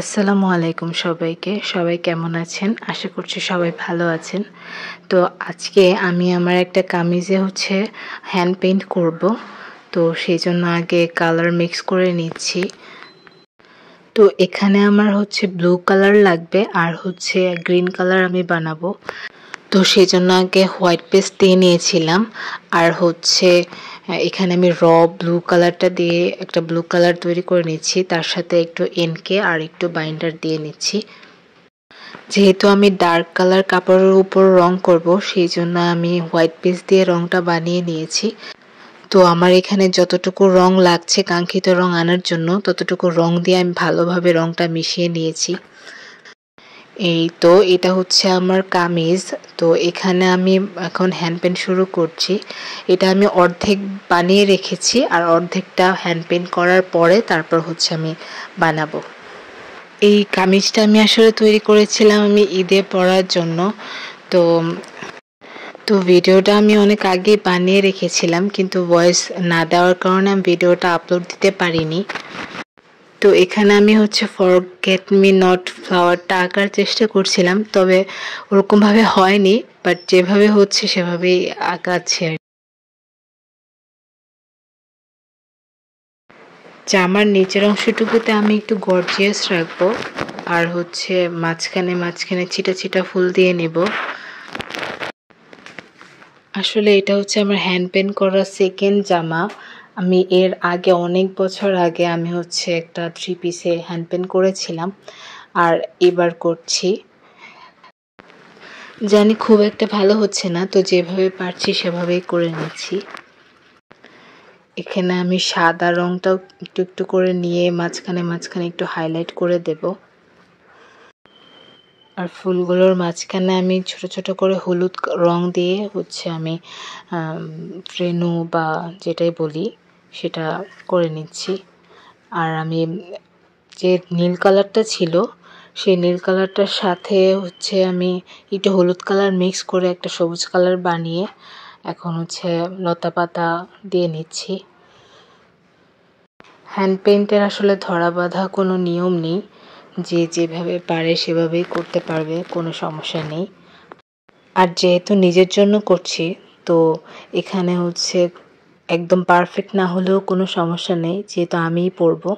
আসসালামু আলাইকুম সবাইকে। সবাই কেমন আছেন? আশা করছি সবাই ভালো আছেন। তো আজকে আমি আমার একটা কামিজে হ্যান্ড পেইন্ট করব। তো সেজন্য আগে কালার মিক্স করে নিচ্ছি। তো এখানে আমার ব্লু কালার লাগবে আর গ্রিন কালার আমি বানাবো। তো সেজন্য আগে হোয়াইট পেস্ট দিয়ে নিয়েছিলাম। আর এখানে আমি ব্লু কালারটা দিয়ে একটা ব্লু কালার তৈরি করে নিচ্ছি। তার সাথে একটু এনকে আর একটু বাইন্ডার দিয়ে নিচ্ছি। যেহেতু আমি ডার্ক কালার কাপড়ের উপর রং করব, সেই জন্য আমি হোয়াইট পেস্ট দিয়ে রংটা বানিয়ে নিয়েছি। তো আমার এখানে যতটুকু রং লাগছে কাঙ্ক্ষিত রং আনার জন্য, ততটুকু রং দিয়ে আমি ভালোভাবে রংটা মিশিয়ে নিয়েছি। এই তো এটা আমার কামিজ। তো এখানে আমি এখন হ্যান্ড পেইন্ট শুরু করছি। এটা আমি অর্ধেক বানিয়ে রেখেছি আর অর্ধেকটা হ্যান্ড পেইন্ট করার পরে তারপর আমি বানাবো। এই কামিজটা আমি আসলে তৈরি করেছিলাম আমি ঈদে পরার জন্য। তো তো ভিডিওটা আমি অনেক আগে বানিয়ে রেখেছিলাম, কিন্তু ভয়েস না দেওয়ার কারণে আমি ভিডিওটা আপলোড দিতে পারিনি। তো এখানে আমি ফরগেট মি নট ফ্লাওয়ারটা আঁকার চেষ্টা করছিলাম, তবে ওরকমভাবে হয়নি, বাট যেভাবে সেভাবেই আঁকাচ্ছি আর জামার নিচের অংশটুকুতে আমি একটু গর্জিয়াস রাখবো। আর মাঝখানে মাঝখানে ছিটা ছিটা ফুল দিয়ে নিব। আসলে এটা আমার হ্যান্ড পেইন্ট করা সেকেন্ড জামা। আমি এর আগে অনেক বছর আগে আমি একটা 3 পিসে হ্যান্ড পেইন্ট করেছিলাম, আর এবার করছি। জানি খুব একটা ভালো হচ্ছে না, তো যেভাবে পারছি সেভাবেই করে নিচ্ছি। এখানে আমি সাদা রংটাও একটু একটু করে নিয়ে মাঝখানে মাঝখানে একটু হাইলাইট করে দেব। আর ফুলগুলোর মাঝখানে আমি ছোট ছোট করে হলুদ রং দিয়ে আমি রেনু বা যেটাই বলি সেটা করে নিচ্ছি। আর আমি যে নীল কালারটা ছিল, সেই নীল কালারটার সাথে আমি একটু হলুদ কালার মিক্স করে একটা সবুজ কালার বানিয়ে এখন লতা পাতা দিয়ে নিচ্ছি। হ্যান্ড পেইন্টের আসলে ধরা বাঁধা কোনো নিয়ম নেই, যে যেভাবে পারে সেভাবেই করতে পারবে, কোনো সমস্যা নেই। আর যেহেতু নিজের জন্য করছি, তো এখানে একদম পারফেক্ট না হলেও কোনো সমস্যা নেই, যেহেতু আমিই পরবো।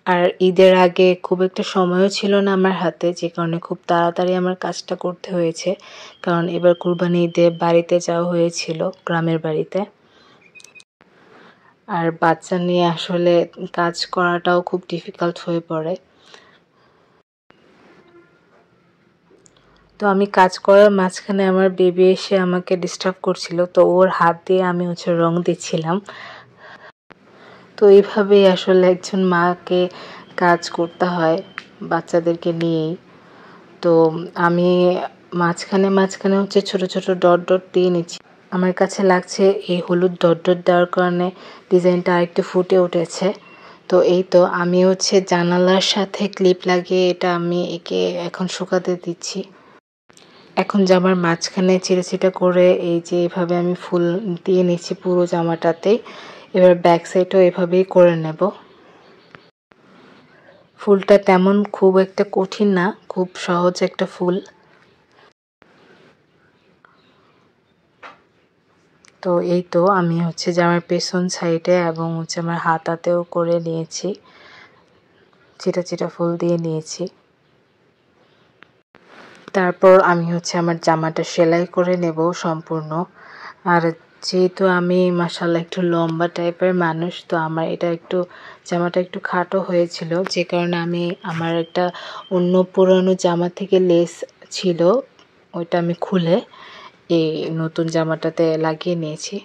আর ঈদের আগে খুব একটা সময়ও ছিল না আমার হাতে, যে কারণে খুব তাড়াতাড়ি আমার কাজটা করতে হয়েছে, কারণ এবার কুরবানি ঈদে বাড়িতে যাওয়া হয়েছিল, গ্রামের বাড়িতে। আর বাচ্চা নিয়ে আসলে কাজ করাটাও খুব ডিফিকাল্ট হয়ে পড়ে। তো আমি কাজ করার মাঝখানে আমার বেবি এসে আমাকে ডিস্টার্ব করছিল, তো ওর হাত দিয়ে আমি রং দিচ্ছিলাম। তো এইভাবেই আসলে একজন মাকে কাজ করতে হয় বাচ্চাদেরকে নিয়েই। তো আমি মাঝখানে মাঝখানে ছোট ছোট ডট ডট দিয়ে নিচ্ছি। আমার কাছে লাগছে এই হলুদ ডট ডট দেওয়ার কারণে ডিজাইনটা আরেকটু ফুটে উঠেছে। তো এই তো আমি জানালার সাথে ক্লিপ লাগিয়ে এটা আমি একে এখন শুকাতে দিচ্ছি। এখন জামার মাঝখানে ছিঁড়ে ছিটা করে এই যে এভাবে আমি ফুল দিয়ে নিচ্ছি পুরো জামাটাতেই। এবার ব্যাক সাইডও এভাবেই করে নেব। ফুলটা তেমন খুব একটা কঠিন না, খুব সহজ একটা ফুল। তো এই তো আমি জামার পেছন সাইডে এবং আমার হাতাতেও করে নিয়েছি, চিটা চিটা ফুল দিয়ে নিয়েছি। তারপর আমি আমার জামাটা সেলাই করে নেব সম্পূর্ণ। আর যেহেতু আমি মাশাআল্লাহ একটু লম্বা টাইপের মানুষ, তো আমার জামাটা একটু খাটো হয়েছিল, যে কারণে আমি আমার একটা অন্য পুরনো জামা থেকে লেস ছিল, ওইটা আমি খুলে এই নতুন জামাটাতে লাগিয়ে নিয়েছি।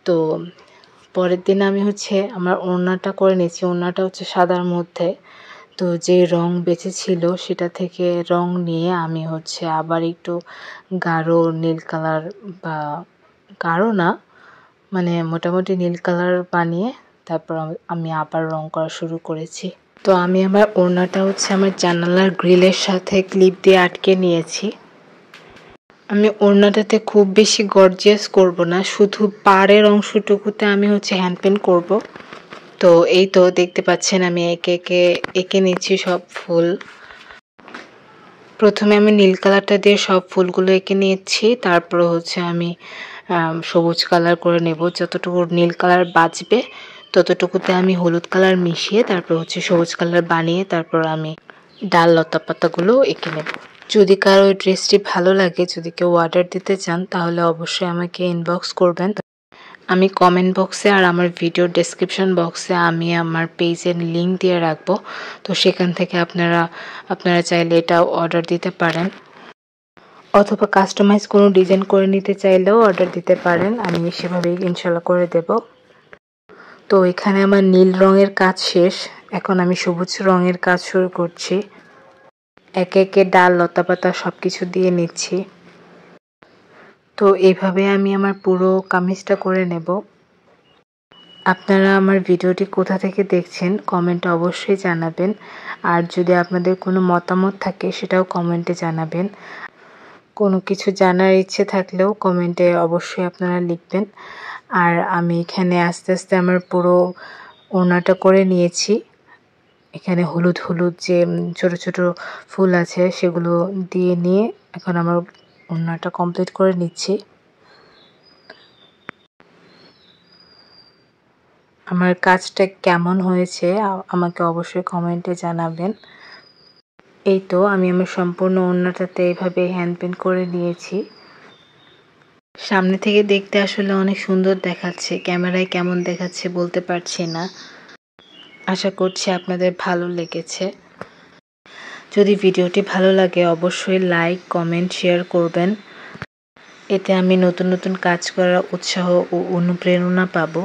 তো পরের দিন আমি আমার ওড়নাটা করে নিয়েছি। ওড়নাটা সাদার মধ্যে, তো যে রং বেঁচে ছিল সেটা থেকে রং নিয়ে আমি আবার একটু গাঢ় নীল কালার, বা গাঢ় না, মানে মোটামুটি নীল কালার বানিয়ে তারপর আমি আবার রং করা শুরু করেছি। তো আমি আমার ওড়নাটা আমার জানালার গ্রিলের সাথে ক্লিপ দিয়ে আটকে নিয়েছি। আমি ওড়নাটাতে খুব বেশি গর্জিয়াস করব না, শুধু পাড়ের অংশটুকুতে আমি হ্যান্ড পেইন্ট করব। তো এই তো দেখতে পাচ্ছেন আমি একে একে এঁকে নিচ্ছি সব ফুল। প্রথমে আমি নীল কালারটা দিয়ে সব ফুলগুলো এঁকে নিয়েছি, তারপর হচ্ছে আমি সবুজ কালার করে নেব। যতটুকু নীল কালার বাঁচবে ততটুকুতে আমি হলুদ কালার মিশিয়ে তারপর হচ্ছে সবুজ কালার বানিয়ে তারপর আমি ডাল লতা পাতাগুলো এঁকে নেব। যদি কারো ওই ড্রেসটি ভালো লাগে, যদি কেউ অর্ডার দিতে চান, তাহলে অবশ্যই আমাকে ইনবক্স করবেন। আমি কমেন্ট বক্সে আর আমার ভিডিও ডেসক্রিপশন বক্সে আমি আমার পেজের লিঙ্ক দিয়ে রাখবো। তো সেখান থেকে আপনারা চাইলে এটা অর্ডার দিতে পারেন, অথবা কাস্টমাইজ কোনো ডিজাইন করে নিতে চাইলেও অর্ডার দিতে পারেন। আমি সেভাবেই ইনশাল্লাহ করে দেব। তো এখানে আমার নীল রঙের কাজ শেষ, এখন আমি সবুজ রঙের কাজ শুরু করছি। একে একে ডাল লতাপাতা সব কিছু দিয়ে নিচ্ছি। তো এইভাবে আমি আমার পুরো কামিজটা করে নেব। আপনারা আমার ভিডিওটি কোথা থেকে দেখছেন কমেন্টে অবশ্যই জানাবেন, আর যদি আপনাদের কোনো মতামত থাকে সেটাও কমেন্টে জানাবেন। কোনো কিছু জানার ইচ্ছে থাকলেও কমেন্টে অবশ্যই আপনারা লিখবেন। আর আমি এখানে আস্তে আস্তে আমার পুরো ওড়নাটা করে নিয়েছি। এখানে হলুদ হলুদ যে ছোট ছোট ফুল আছে সেগুলো দিয়ে নিয়ে এখন আমার ওড়নাটা কমপ্লিট করে নিচ্ছি। আমার কাজটা কেমন হয়েছে আমাকে অবশ্যই কমেন্টে জানাবেন। এই তো আমি আমার সম্পূর্ণ ওড়নাটাতে এইভাবে হ্যান্ড পেইন্ট করে নিয়েছি। সামনে থেকে দেখতে আসলে অনেক সুন্দর দেখাচ্ছে, ক্যামেরায় কেমন দেখাচ্ছে বলতে পারছি না। আশা করছি আপনাদের ভালো লেগেছে। যদি ভিডিওটি ভালো লাগে অবশ্যই লাইক কমেন্ট শেয়ার করবেন, এতে আমি নতুন নতুন কাজ করার উৎসাহ ও অনুপ্রেরণা পাবো।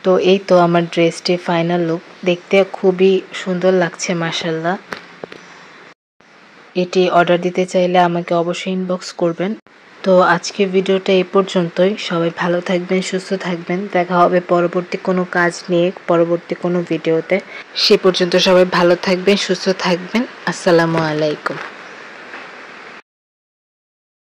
তো এই তো আমার ড্রেসটি ফাইনাল লুক, দেখতে খুবই সুন্দর লাগছে মাশাআল্লাহ। এটি অর্ডার দিতে চাইলে আমাকে অবশ্যই ইনবক্স করবেন। তো আজকের ভিডিওটা এই পর্যন্তই। সবাই ভালো থাকবেন, সুস্থ থাকবেন। দেখা হবে পরবর্তী কোনো কাজ নিয়ে পরবর্তী কোনো ভিডিওতে। সে পর্যন্ত সবাই ভালো থাকবেন, সুস্থ থাকবেন। আসসালামু আলাইকুম।